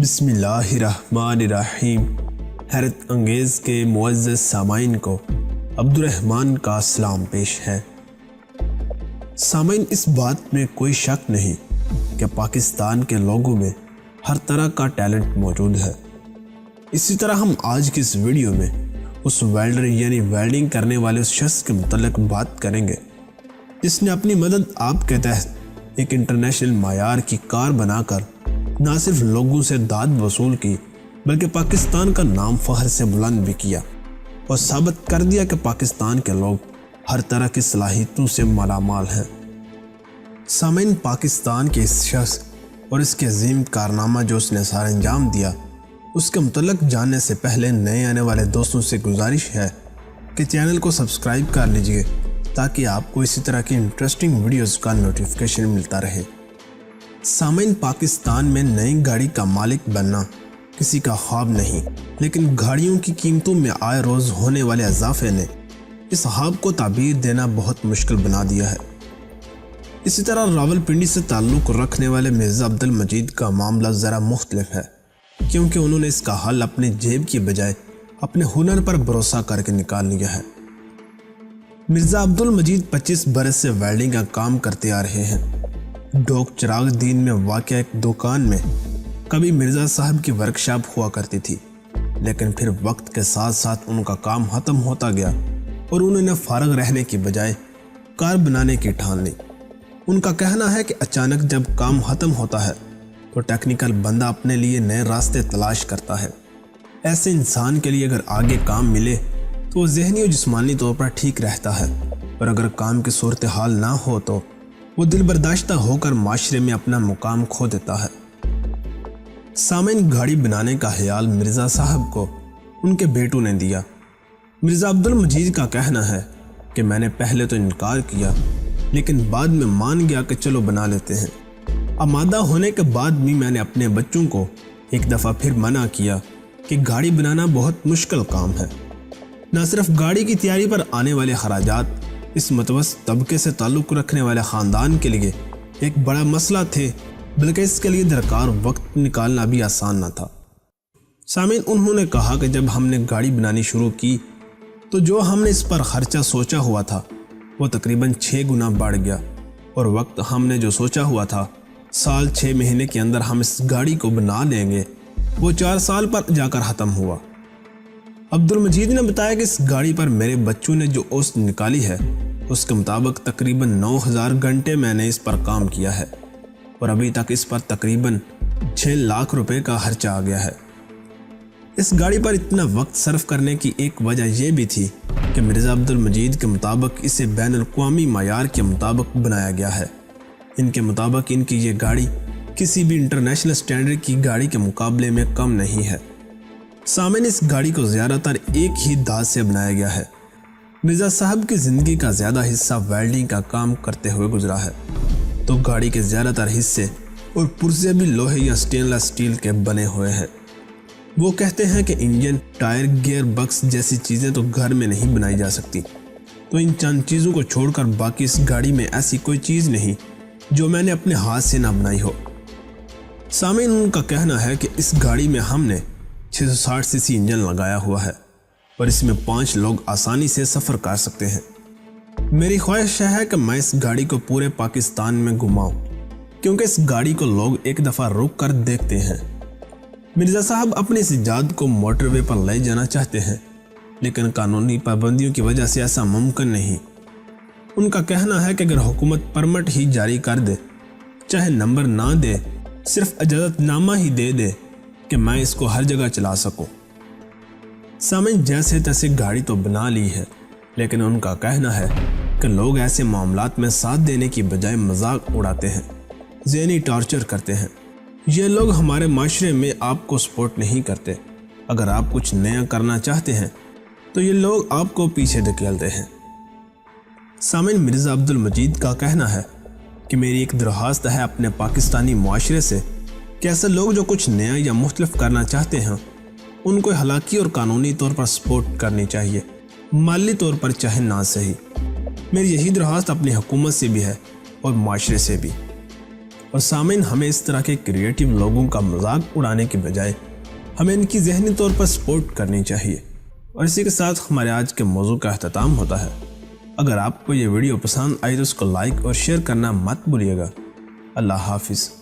بسم اللہ الرحمن الرحیم۔ حیرت انگیز کے معزز سامعین کو عبد الرحمن کا اسلام پیش ہے۔ سامعین، اس بات میں کوئی شک نہیں کہ پاکستان کے لوگوں میں ہر طرح کا ٹیلنٹ موجود ہے۔ اسی طرح ہم آج کی اس ویڈیو میں اس ویلڈر یعنی ویلڈنگ کرنے والے اس شخص کے متعلق بات کریں گے جس نے اپنی مدد آپ کے تحت ایک انٹرنیشنل معیار کی کار بنا کر نہ صرف لوگوں سے داد وصول کی بلکہ پاکستان کا نام فخر سے بلند بھی کیا اور ثابت کر دیا کہ پاکستان کے لوگ ہر طرح کی صلاحیتوں سے مالا مال ہیں۔ سامعین، پاکستان کے اس شخص اور اس کے عظیم کارنامہ جو اس نے سر انجام دیا، اس کے متعلق جاننے سے پہلے نئے آنے والے دوستوں سے گزارش ہے کہ چینل کو سبسکرائب کر لیجئے تاکہ آپ کو اسی طرح کی انٹرسٹنگ ویڈیوز کا نوٹیفیکیشن ملتا رہے۔ سامعین، پاکستان میں نئی گاڑی کا مالک بننا کسی کا خواب نہیں، لیکن گاڑیوں کی قیمتوں میں آئے روز ہونے والے اضافے نے اس خواب کو تعبیر دینا بہت مشکل بنا دیا ہے۔ اسی طرح راولپنڈی سے تعلق رکھنے والے مرزا عبدل مجید کا معاملہ ذرا مختلف ہے، کیونکہ انہوں نے اس کا حل اپنے جیب کی بجائے اپنے ہنر پر بھروسہ کر کے نکال لیا ہے۔ مرزا عبدل مجید 25 برس سے ویلڈنگ کا کام کرتے آ رہے ہیں۔ ڈوک چراغ دین میں واقع ایک دکان میں کبھی مرزا صاحب کی ورکشاپ ہوا کرتی تھی، لیکن پھر وقت کے ساتھ ساتھ ان کا کام ختم ہوتا گیا اور انہوں نے فارغ رہنے کی بجائے کار بنانے کی ٹھان لی۔ ان کا کہنا ہے کہ اچانک جب کام ختم ہوتا ہے تو ٹیکنیکل بندہ اپنے لیے نئے راستے تلاش کرتا ہے۔ ایسے انسان کے لیے اگر آگے کام ملے تو وہ ذہنی اور جسمانی طور پر ٹھیک رہتا ہے، اور اگر کام کی صورتحال نہ ہو تو وہ دل برداشتہ ہو کر معاشرے میں اپنا مقام کھو دیتا ہے۔ سامعین، گاڑی بنانے کا خیال مرزا صاحب کو ان کے بیٹوں نے دیا۔ مرزا عبدل مجید کا کہنا ہے کہ میں نے پہلے تو انکار کیا، لیکن بعد میں مان گیا کہ چلو بنا لیتے ہیں۔ آمادہ ہونے کے بعد بھی میں نے اپنے بچوں کو ایک دفعہ پھر منع کیا کہ گاڑی بنانا بہت مشکل کام ہے۔ نہ صرف گاڑی کی تیاری پر آنے والے خراجات اس متوسط طبقے سے تعلق رکھنے والے خاندان کے لیے ایک بڑا مسئلہ تھے، بلکہ اس کے لیے درکار وقت نکالنا بھی آسان نہ تھا۔ سامعین، انہوں نے کہا کہ جب ہم نے گاڑی بنانی شروع کی تو جو ہم نے اس پر خرچہ سوچا ہوا تھا وہ تقریباً 6 گنا بڑھ گیا، اور وقت ہم نے جو سوچا ہوا تھا سال 6 مہینے کے اندر ہم اس گاڑی کو بنا لیں گے، وہ 4 سال پر جا کر ختم ہوا۔ عبد المجید نے بتایا کہ اس گاڑی پر میرے بچوں نے جو اوسط نکالی ہے اس کے مطابق تقریباً 9000 گھنٹے میں نے اس پر کام کیا ہے، اور ابھی تک اس پر تقریباً 6 لاکھ روپے کا خرچہ آ گیا ہے۔ اس گاڑی پر اتنا وقت صرف کرنے کی ایک وجہ یہ بھی تھی کہ مرزا عبد المجید کے مطابق اسے بین الاقوامی معیار کے مطابق بنایا گیا ہے۔ ان کے مطابق ان کی یہ گاڑی کسی بھی انٹرنیشنل سٹینڈرڈ کی گاڑی کے مقابلے میں کم نہیں ہے۔ سامعین، اس گاڑی کو زیادہ تر ایک ہی دھات سے بنایا گیا ہے۔ مرزا صاحب کی زندگی کا زیادہ حصہ ویلڈنگ کا کام کرتے ہوئے گزرا ہے، تو گاڑی کے زیادہ تر حصے اور پرزے بھی لوہے یا سٹین لیس سٹیل کے بنے ہوئے ہیں۔ وہ کہتے ہیں کہ انجن، ٹائر، گیئر بکس جیسی چیزیں تو گھر میں نہیں بنائی جا سکتی، تو ان چند چیزوں کو چھوڑ کر باقی اس گاڑی میں ایسی کوئی چیز نہیں جو میں نے اپنے ہاتھ سے نہ بنائی ہو۔ سامعین، ان کا کہنا ہے کہ اس گاڑی میں ہم نے 660 سی سی انجن لگایا ہوا ہے، اور اس میں 5 لوگ آسانی سے سفر کر سکتے ہیں۔ میری خواہش ہے کہ میں اس گاڑی کو پورے پاکستان میں گھماؤں، کیونکہ اس گاڑی کو لوگ ایک دفعہ رک کر دیکھتے ہیں۔ مرزا صاحب اپنے اس ایجاد کو موٹر وے پر لے جانا چاہتے ہیں، لیکن قانونی پابندیوں کی وجہ سے ایسا ممکن نہیں۔ ان کا کہنا ہے کہ اگر حکومت پرمٹ ہی جاری کر دے، چاہے نمبر نہ دے، صرف اجازت نامہ ہی دے دے کہ میں اس کو ہر جگہ چلا سکوں۔ سامعین، جیسے تیسے گاڑی تو بنا لی ہے، لیکن ان کا کہنا ہے کہ لوگ ایسے معاملات میں ساتھ دینے کی بجائے مذاق اڑاتے ہیں، ذہنی ٹارچر کرتے ہیں۔ یہ لوگ ہمارے معاشرے میں آپ کو سپورٹ نہیں کرتے۔ اگر آپ کچھ نیا کرنا چاہتے ہیں تو یہ لوگ آپ کو پیچھے دھکیلتے ہیں۔ سامعین، مرزا عبد المجید کا کہنا ہے کہ میری ایک درخواست ہے اپنے پاکستانی معاشرے سے کہ ایسے لوگ جو کچھ نیا یا مختلف کرنا چاہتے ہیں ان کو اخلاقی اور قانونی طور پر سپورٹ کرنی چاہیے، مالی طور پر چاہے نہ صحیح۔ میری یہی درخواست اپنی حکومت سے بھی ہے اور معاشرے سے بھی۔ اور سامعین ہمیں اس طرح کے کریٹیو لوگوں کا مذاق اڑانے کے بجائے ہمیں ان کی ذہنی طور پر سپورٹ کرنی چاہیے۔ اور اسی کے ساتھ ہمارے آج کے موضوع کا اختتام ہوتا ہے۔ اگر آپ کو یہ ویڈیو پسند آئی تو اس کو لائک اور شیئر کرنا مت بھولیے گا۔ اللہ حافظ۔